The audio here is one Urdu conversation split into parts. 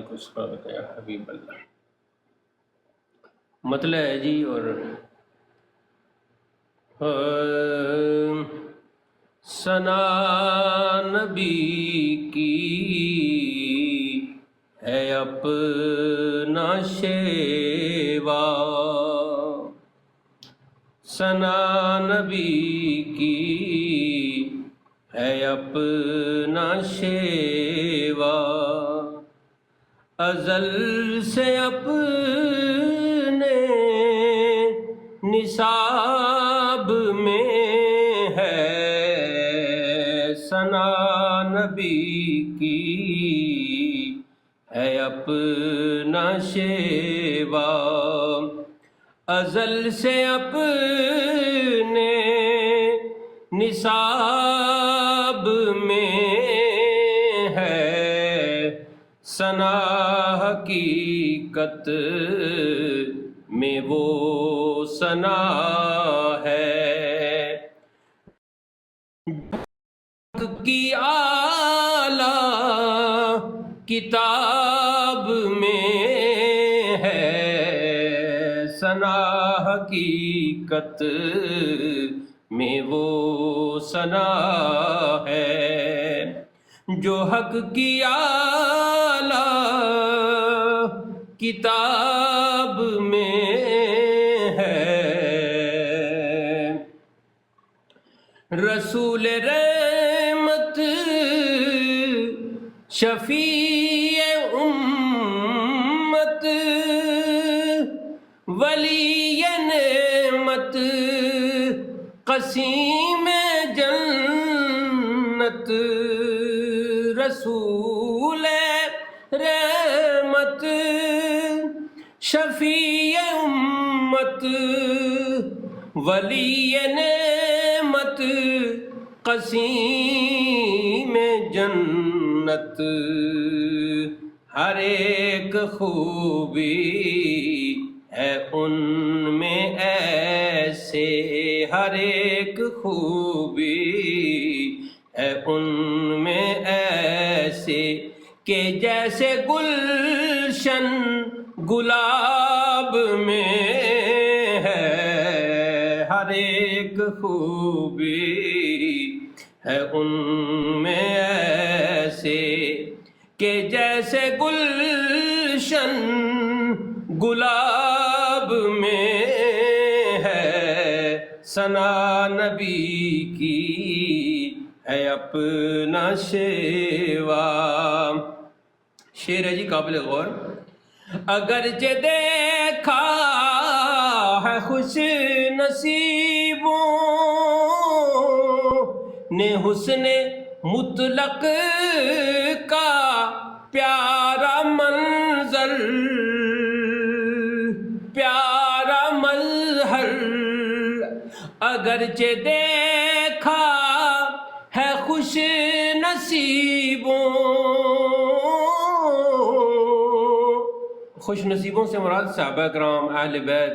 کو سنا دیتا یا حبیب اللہ۔ مطلب ہے جی، اور ثنا نبی کی ہے اپنا شیوا، ثنا نبی کی ہے اپنا شیوا، ازل سے اپنے نصاب میں ہے، ثنا نبی کی ہے اپنا شیوا، ازل سے اپنے نصاب میں ہے، ثنا حقیقت میں وہ ثنا ہے کی اعلیٰ کتاب میں ہے، ثنا حقیقت میں وہ ثنا ہے جو حق کی اعلیٰ کتاب میں ہے، رسول رحمت شفیع امت ولی نعمت قسیم جنت، رسول رحمت شفیع امت ولی نعمت قسیم جنت، ہر ایک خوبی ہے ان میں ایسے، ہر ایک خوبی ہے ان میں ایسے کہ جیسے گلشن گلاب میں ہے، ہر ایک خوبی ہے ان میں ایسے کہ جیسے گلشن گلاب میں ہے، ثنا نبی کی ہے اپنا شیوا۔ شعر ہے جی قابل غور، اگرچہ دیکھا ہے خوش نصیبوں نے حسن مطلق کا پیارا منظر، پیارا مظہر، اگرچہ دیکھا ہے خوش نصیبوں، خوش نصیبوں سے مراد صحابہ کرام اہل بیت،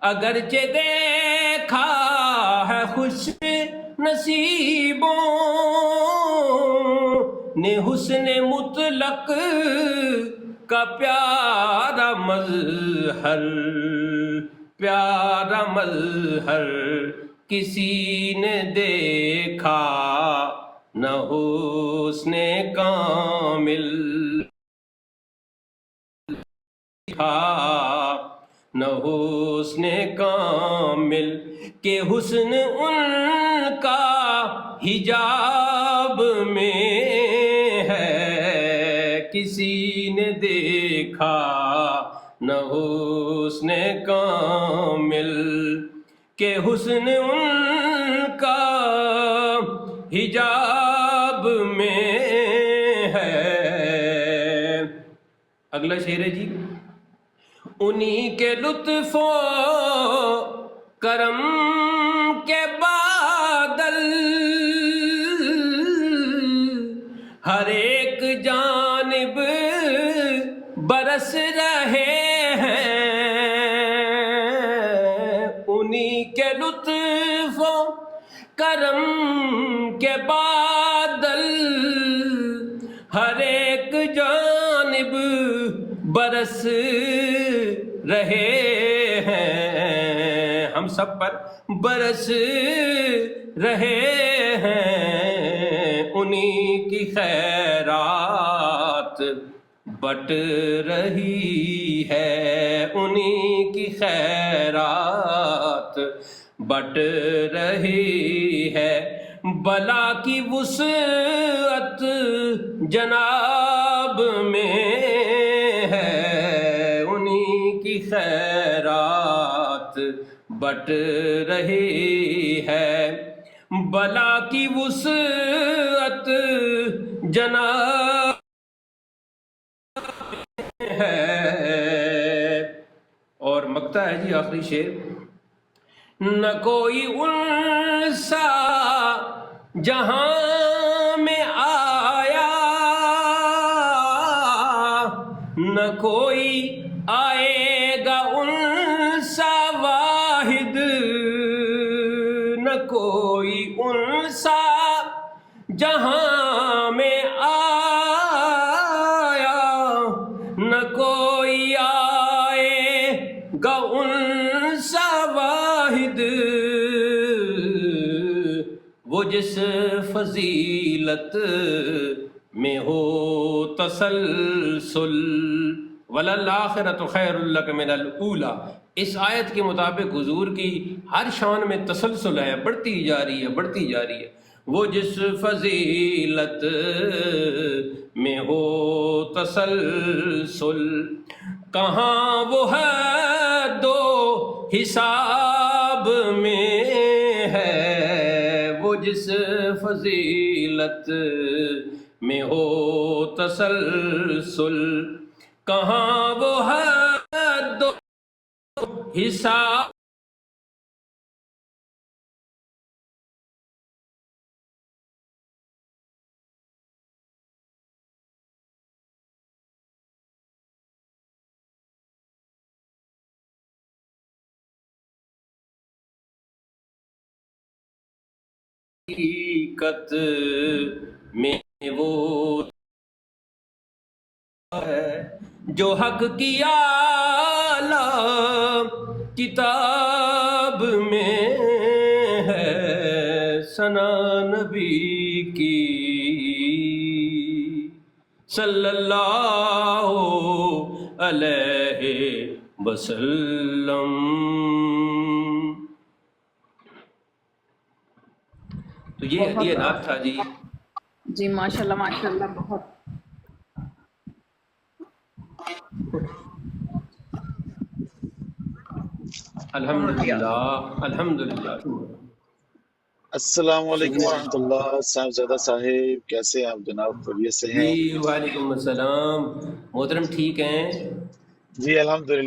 اگرچہ دیکھا ہے خوش نصیبوں نے حسن مطلق کا پیارا مظہر، پیارا مظہر کسی نے دیکھا نہ حسن کامل، نہ حسن کامل کہ حسن ان کا حجاب میں ہے، کسی نے دیکھا نہ حسن کامل کہ حسن ان کا حجاب میں ہے۔ اگلا شعر ہے جی، انہی کے لطف و کرم کے بادل ہر ایک جانب برس رہے ہیں، انہی کے لطف و کرم کے بادل ہر ایک جانب برس رہے ہیں، ہم سب پر برس رہے ہیں، انہی کی خیرات بٹ رہی ہے، انہی کی خیرات بٹ رہی ہے، بلا کی وسعت جناب میں ہے، انہی کی خیرات بٹ رہی ہے، بلا کی وسعت جناب ہے۔ اور مقطع ہے جی آخری شعر، نہ کوئی انسا جہاں میں آیا، نہ کوئی آئے گا انسا واحد، نہ کوئی انسا جہاں میں آیا، نہ کوئی آئے گا انسا واحد، وہ جس فضیلت میں ہو تسلسل، وَلَلْآخِرَةُ خَيْرٌ لَكَ مِنَ الْأُولَىٰ۔ اس آیت کے مطابق حضور کی ہر شان میں تسلسل ہے، بڑھتی جا رہی ہے، بڑھتی جا رہی ہے۔ وہ جس فضیلت میں ہو تسلسل، کہاں وہ ہے دو حساب میں ہے، وہ جس فضیلت میں ہو تسلسل، کہاں وہ ہے دو حساب حقیقت میں وہ ہے جو حق کی اعلیٰ کتاب میں ہے، ثنا نبی کی صلی اللہ علیہ وسلم۔ تو یہ نعت تھا جی۔ جی ماشاءاللہ ماشاءاللہ، بہت الحمدللہ الحمدللہ۔ السلام علیکم ورحمۃ اللہ۔ صاحبزادہ صاحب کیسے ہیں آپ جناب؟ خیریت سے ہیں؟ جی وعلیکم السلام، محترم ٹھیک ہیں؟ جی الحمدللہ۔